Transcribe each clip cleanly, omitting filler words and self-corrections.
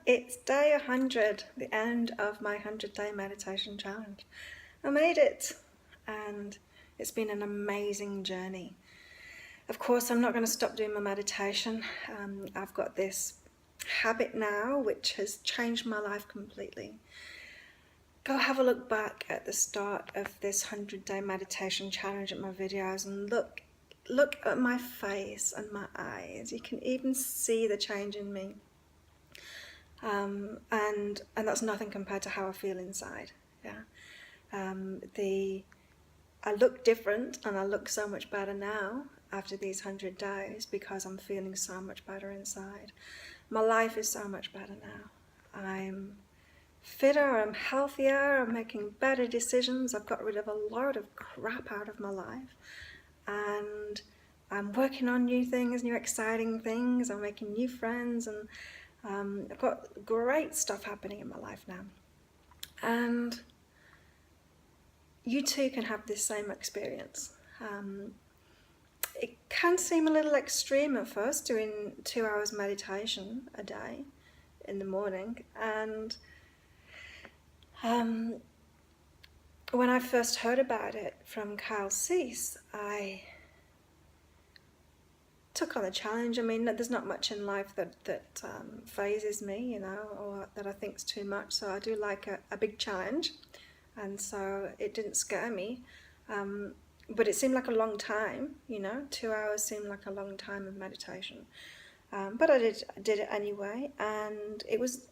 It's day 100, the end of my 100-day meditation challenge. I made it, and it's been an amazing journey. Of course, I'm not going to stop doing my meditation. I've got this habit now which has changed my life completely. Go have a look back at the start of this 100-day meditation challenge at my videos and look at my face and my eyes. You can even see the change in me. And that's nothing compared to how I feel inside. I look different and I look so much better now after these 100 days because I'm feeling so much better inside. My life is so much better now. I'm fitter, I'm healthier, I'm making better decisions. I've got rid of a lot of crap out of my life, and I'm working on new things, new exciting things. I'm making new friends, and I've got great stuff happening in my life now. And you too can have this same experience. It can seem a little extreme at first, doing 2 hours meditation a day in the morning. And when I first heard about it from Kyle Cease, I took on the challenge. I mean, there's not much in life that phases me, you know, or that I think's too much. So I do like a big challenge, and so it didn't scare me. But it seemed like a long time, you know. 2 hours seemed like a long time of meditation. But I did it anyway, and it was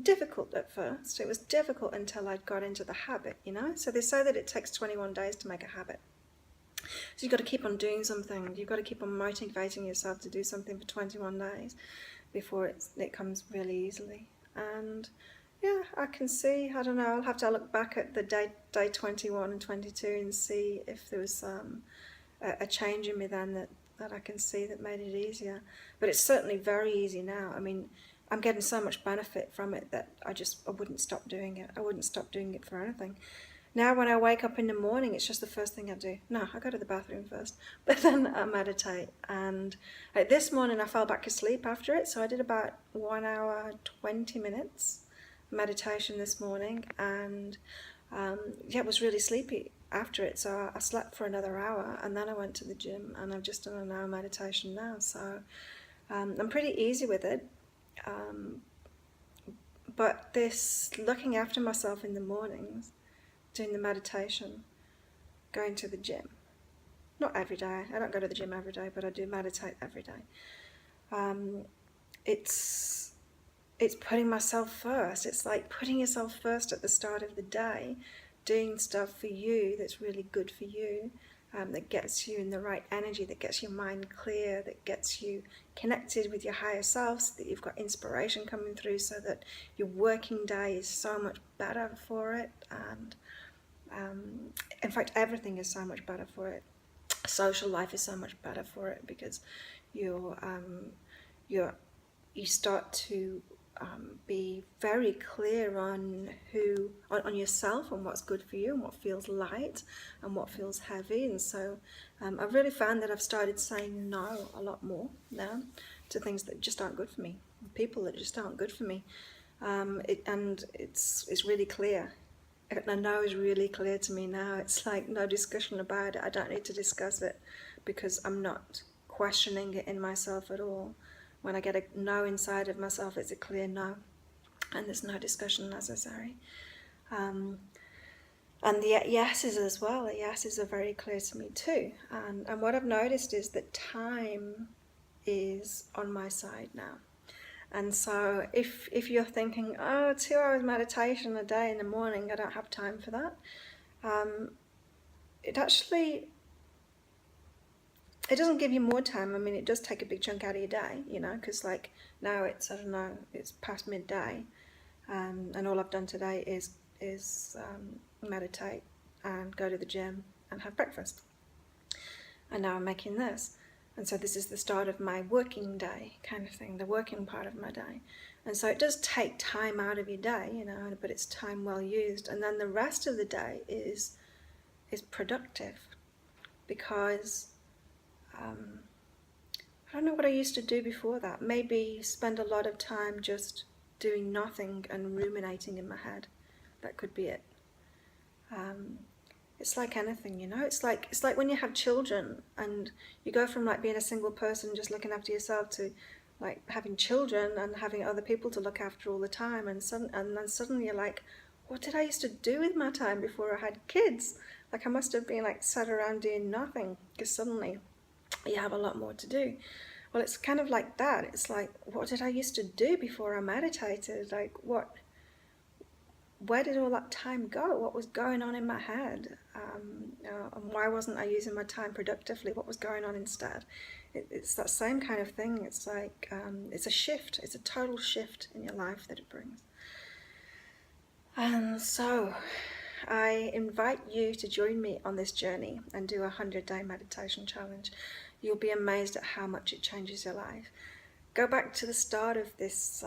difficult at first. It was difficult until I got into the habit, you know. So they say that it takes 21 days to make a habit. So you've got to keep on doing something. You've got to keep on motivating yourself to do something for 21 days before it comes really easily. And yeah, I can see, I don't know, I'll have to look back at the day 21 and 22 and see if there was a change in me then that I can see that made it easier. But it's certainly very easy now. I mean, I'm getting so much benefit from it that I wouldn't stop doing it. I wouldn't stop doing it for anything. Now when I wake up in the morning, it's just the first thing I do. No, I go to the bathroom first, but then I meditate. And this morning I fell back asleep after it, so I did about 1 hour, 20 minutes meditation this morning, and yeah, I was really sleepy after it, so I slept for another hour, and then I went to the gym, and I've just done an hour meditation now, so I'm pretty easy with it. But this looking after myself in the mornings, doing the meditation, going to the gym, not every day, I don't go to the gym every day, but I do meditate every day. It's putting myself first. It's like putting yourself first at the start of the day, doing stuff for you that's really good for you, that gets you in the right energy, that gets your mind clear, that gets you connected with your higher self, so that you've got inspiration coming through, so that your working day is so much better for it. And in fact, everything is so much better for it. Social life is so much better for it, because you start to be very clear on yourself, and what's good for you, and what feels light and what feels heavy. And so I've really found that I've started saying no a lot more now to things that just aren't good for me, people that just aren't good for me. And it's really clear. A no is really clear to me now. It's like no discussion about it. I don't need to discuss it, because I'm not questioning it in myself at all. When I get a no inside of myself, it's a clear no, and there's no discussion necessary. And the yeses as well, the yeses are very clear to me too. And what I've noticed is that time is on my side now. And so if you're thinking, oh, 2 hours meditation a day in the morning, I don't have time for that, it doesn't give you more time. I mean, it does take a big chunk out of your day, you know, because like now it's, I don't know, it's past midday, and all I've done today is meditate and go to the gym and have breakfast. And now I'm making this. And so this is the start of my working day kind of thing, the working part of my day. And so it does take time out of your day, you know, but it's time well used. And then the rest of the day is productive, because I don't know what I used to do before that. Maybe spend a lot of time just doing nothing and ruminating in my head. That could be it. It's like anything, you know. It's like when you have children and you go from like being a single person just looking after yourself to like having children and having other people to look after all the time, and then suddenly you're like, what did I used to do with my time before I had kids? Like I must have been like sat around doing nothing, because suddenly you have a lot more to do. Well, it's kind of like that. It's like, what did I used to do before I meditated? Like where did all that time go? What was going on in my head? And why wasn't I using my time productively? What was going on instead? It's that same kind of thing. It's like, it's a shift. It's a total shift in your life that it brings. And so I invite you to join me on this journey and do a 100-day meditation challenge. You'll be amazed at how much it changes your life. Go back to the start of this.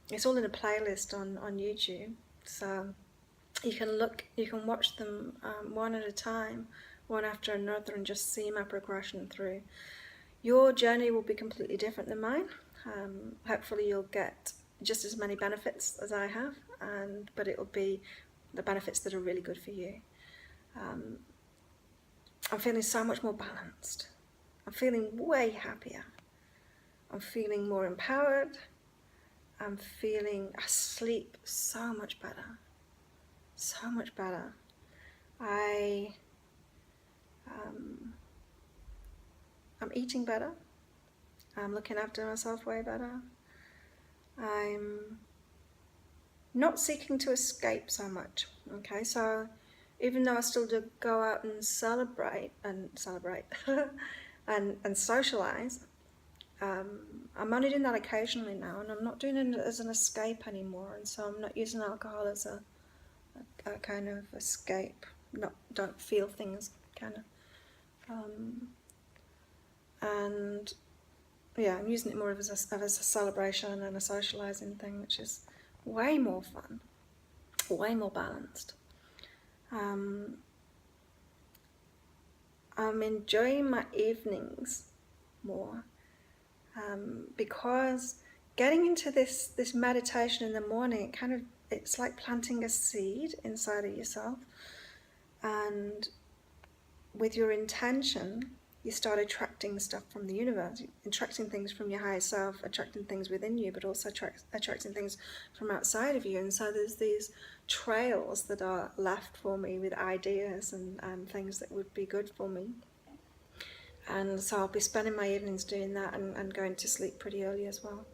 It's all in a playlist on YouTube. So you can watch them one at a time, one after another, and just see my progression through. Your journey will be completely different than mine. Hopefully you'll get just as many benefits as I have, but it will be the benefits that are really good for you. I'm feeling so much more balanced. I'm feeling way happier. I'm feeling more empowered. I sleep so much better. So much better. I'm eating better. I'm looking after myself way better. I'm not seeking to escape so much. Okay, so even though I still do go out and celebrate and socialize, I'm only doing that occasionally now, and I'm not doing it as an escape anymore. And so I'm not using alcohol as a kind of escape. Don't feel things kind of. And yeah, I'm using it more as a celebration and a socializing thing, which is way more fun, way more balanced. I'm enjoying my evenings more, because getting into this meditation in the morning, it's like planting a seed inside of yourself, and with your intention you start attracting stuff from the universe, attracting things from your higher self, attracting things within you, but also attracting things from outside of you. And so there's these trails that are left for me with ideas and things that would be good for me. And so I'll be spending my evenings doing that and going to sleep pretty early as well.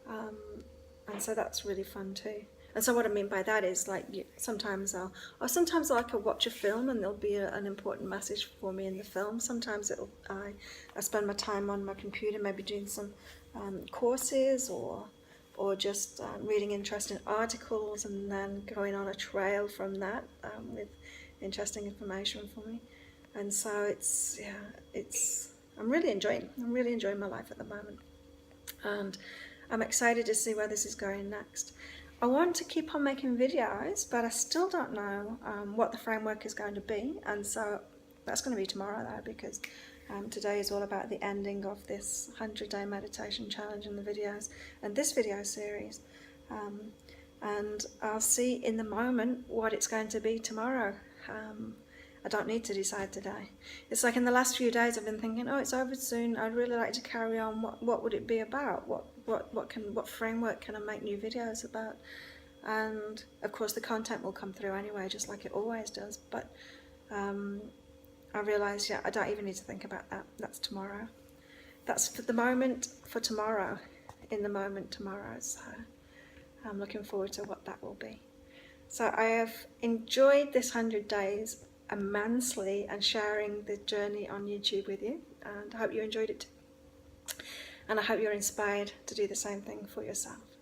And so that's really fun too. And so what I mean by that is, like, sometimes I can watch a film and there'll be an important message for me in the film. Sometimes I spend my time on my computer, maybe doing some courses or just reading interesting articles, and then going on a trail from that with interesting information for me. And so I'm really enjoying my life at the moment, and I'm excited to see where this is going next. I want to keep on making videos, but I still don't know what the framework is going to be, and so that's going to be tomorrow though, because today is all about the ending of this 100-day meditation challenge and the videos and this video series, and I'll see in the moment what it's going to be tomorrow. I don't need to decide today. It's like in the last few days I've been thinking, oh, it's over soon, I'd really like to carry on. What would it be about? What framework can I make new videos about? And of course the content will come through anyway, just like it always does. But I realised, I don't even need to think about that. That's tomorrow. That's for the moment, for tomorrow, in the moment tomorrow. So I'm looking forward to what that will be. So I have enjoyed this 100 days immensely and sharing the journey on YouTube with you, and I hope you enjoyed it too. And I hope you're inspired to do the same thing for yourself.